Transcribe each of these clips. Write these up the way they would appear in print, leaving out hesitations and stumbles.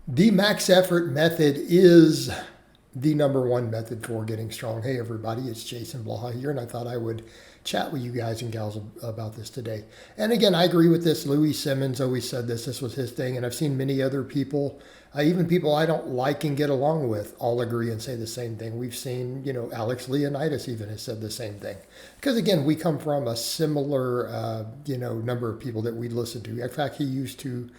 The max effort method is the number one method for getting strong. Hey, everybody, it's Jason Blaha here, and I thought I would chat with you guys and gals about this today. And again, I agree with this. Louis Simmons always said this. This was his thing, and I've seen many other people, even people I don't like and get along with, all agree and say the same thing. We've seen, Alex Leonidas even has said the same thing. Because again, we come from a similar, number of people that we listen to. In fact, he used to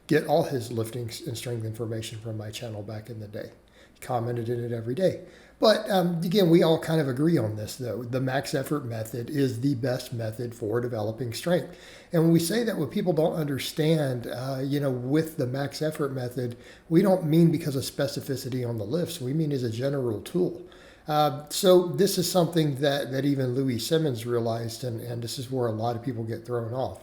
get all his lifting and strength information from my channel back in the day. He commented in it every day. But again, we all kind of agree on this, though. The max effort method is the best method for developing strength. And when we say that, what people don't understand, with the max effort method, we don't mean because of specificity on the lifts. We mean as a general tool. So this is something that even Louis Simmons realized, and this is where a lot of people get thrown off.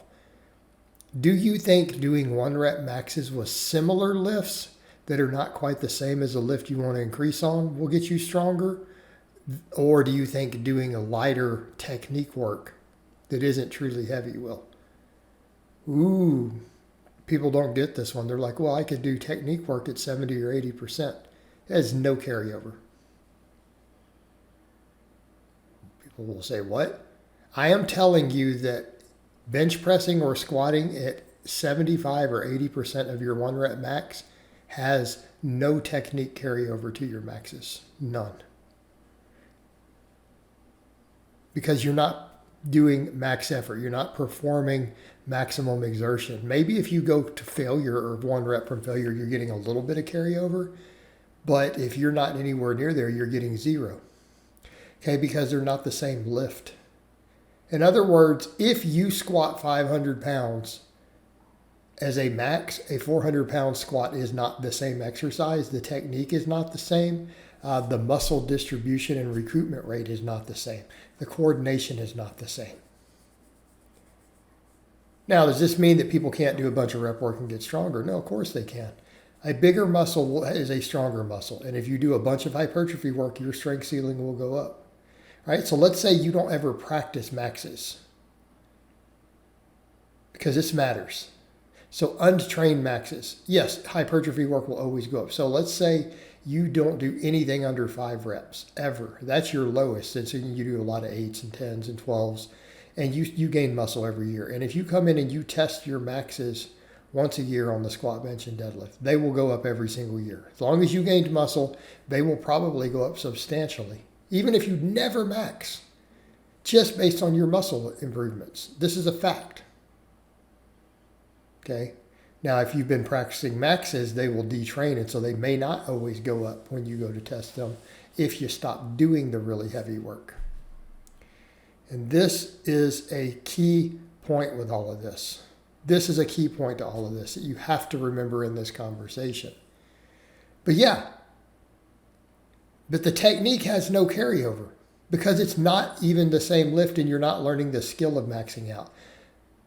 Do you think doing 1 rep maxes with similar lifts that are not quite the same as a lift you want to increase on will get you stronger? Or do you think doing a lighter technique work that isn't truly heavy will? Ooh, people don't get this one. They're like, well, I could do technique work at 70 or 80%. It has no carryover. People will say, what? I am telling you that bench pressing or squatting at 75 or 80% of your 1 rep max has no technique carryover to your maxes. None. Because you're not doing max effort. You're not performing maximum exertion. Maybe if you go to failure or 1 rep from failure, you're getting a little bit of carryover. But if you're not anywhere near there, you're getting zero. Okay, because they're not the same lift. In other words, if you squat 500 pounds as a max, a 400-pound squat is not the same exercise. The technique is not the same. The muscle distribution and recruitment rate is not the same. The coordination is not the same. Now, does this mean that people can't do a bunch of rep work and get stronger? No, of course they can. A bigger muscle is a stronger muscle. And if you do a bunch of hypertrophy work, your strength ceiling will go up. All right, so let's say you don't ever practice maxes, because this matters. So untrained maxes, yes, hypertrophy work will always go up. So let's say you don't do anything under 5 reps ever. That's your lowest, and so you do a lot of 8s and 10s and 12s, and you gain muscle every year. And if you come in and you test your maxes once a year on the squat, bench, and deadlift, they will go up every single year. As long as you gained muscle, they will probably go up substantially. Even if you never max, just based on your muscle improvements. This is a fact. Okay? Now, if you've been practicing maxes, they will detrain it, so they may not always go up when you go to test them if you stop doing the really heavy work. And this is a key point with all of this. This is a key point to all of this that you have to remember in this conversation. But the technique has no carryover because it's not even the same lift and you're not learning the skill of maxing out.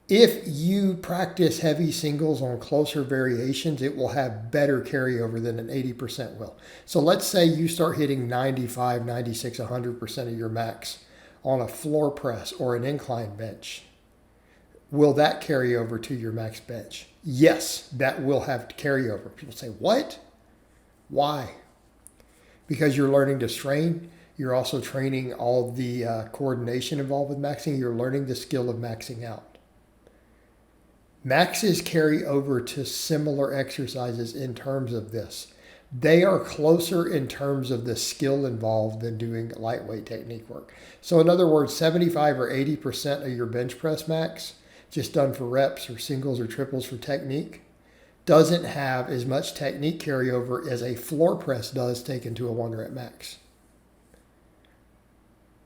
If you practice heavy singles on closer variations, it will have better carryover than an 80% will. So let's say you start hitting 95, 96, 100% of your max on a floor press or an incline bench. Will that carry over to your max bench? Yes, that will have carryover. People say, what? Why? Because you're learning to strain. You're also training all the coordination involved with maxing. You're learning the skill of maxing out. Maxes carry over to similar exercises in terms of this. They are closer in terms of the skill involved than doing lightweight technique work. So in other words, 75 or 80% of your bench press max, just done for reps or singles or triples for technique, doesn't have as much technique carryover as a floor press does taken to a 1 rep max.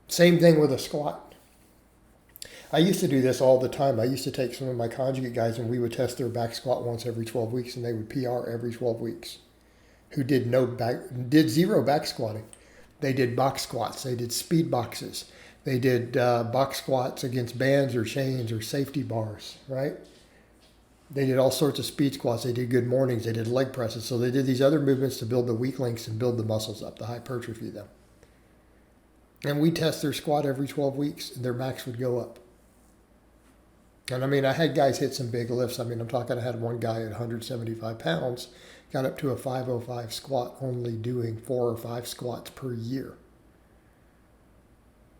Same thing with a squat. I used to do this all the time. I used to take some of my conjugate guys and we would test their back squat once every 12 weeks and they would PR every 12 weeks. Who did zero back squatting. They did box squats. They did speed boxes. They did box squats against bands or chains or safety bars, right? They did all sorts of speed squats. They did good mornings. They did leg presses. So they did these other movements to build the weak links and build the muscles up, the hypertrophy them. And we test their squat every 12 weeks and their max would go up. And I mean, I had guys hit some big lifts. I mean, I'm talking, I had one guy at 175 pounds got up to a 505 squat only doing 4 or 5 squats per year.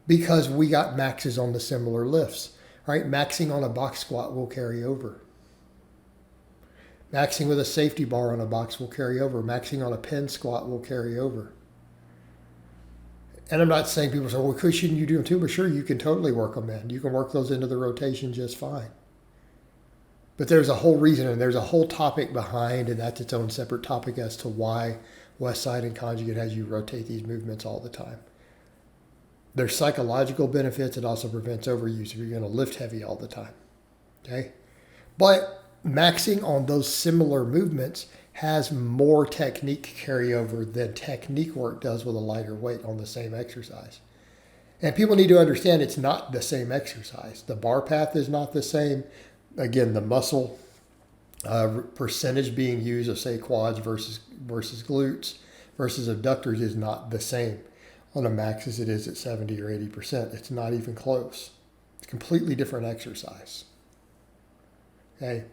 Because we got maxes on the similar lifts, right? Maxing on a box squat will carry over. Maxing with a safety bar on a box will carry over. Maxing on a pin squat will carry over. And I'm not saying people say, well, shouldn't you do them too? But sure, you can totally work them in. You can work those into the rotation just fine. But there's a whole reason, and there's a whole topic behind, and that's its own separate topic as to why West Side and Conjugate has you rotate these movements all the time. There's psychological benefits. It also prevents overuse if you're going to lift heavy all the time. Okay? But maxing on those similar movements has more technique carryover than technique work does with a lighter weight on the same exercise. And people need to understand it's not the same exercise. The bar path is not the same. Again, the muscle percentage being used of, say, quads versus glutes versus abductors is not the same on a max as it is at 70 or 80%. It's not even close. It's a completely different exercise. Okay?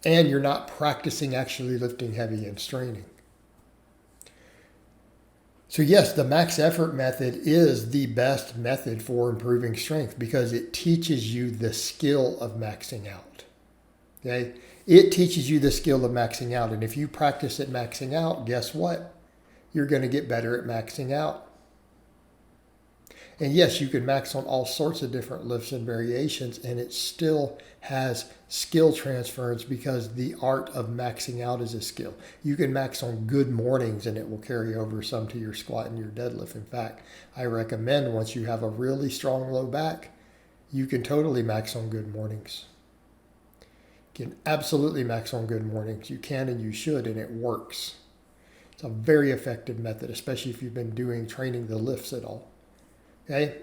And you're not practicing actually lifting heavy and straining. So yes, the max effort method is the best method for improving strength because it teaches you the skill of maxing out. Okay? It teaches you the skill of maxing out. And if you practice at maxing out, guess what? You're going to get better at maxing out. And yes, you can max on all sorts of different lifts and variations, and it still has skill transference because the art of maxing out is a skill. You can max on good mornings, and it will carry over some to your squat and your deadlift. In fact, I recommend once you have a really strong low back, you can totally max on good mornings. You can absolutely max on good mornings. You can and you should, and it works. It's a very effective method, especially if you've been training the lifts at all. Okay?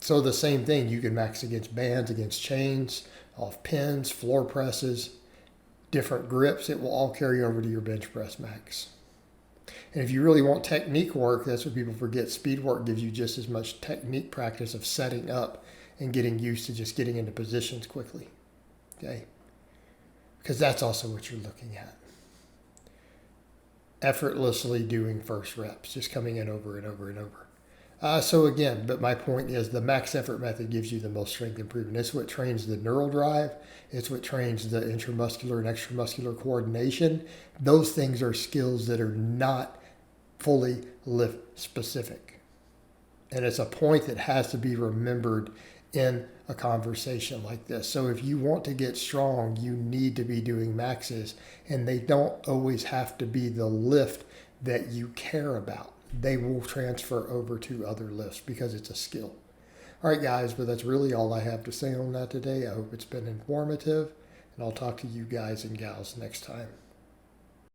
So the same thing, you can max against bands, against chains, off pins, floor presses, different grips. It will all carry over to your bench press max. And if you really want technique work, that's what people forget. Speed work gives you just as much technique practice of setting up and getting used to just getting into positions quickly. Okay? Because that's also what you're looking at. Effortlessly doing first reps, just coming in over and over and over. So again, but my point is the max effort method gives you the most strength improvement. It's what trains the neural drive. It's what trains the intramuscular and extramuscular coordination. Those things are skills that are not fully lift specific. And it's a point that has to be remembered in a conversation like this. So if you want to get strong, you need to be doing maxes, and they don't always have to be the lift that you care about. They will transfer over to other lifts because it's a skill. All right, guys, but that's really all I have to say on that today. I hope it's been informative, and I'll talk to you guys and gals next time.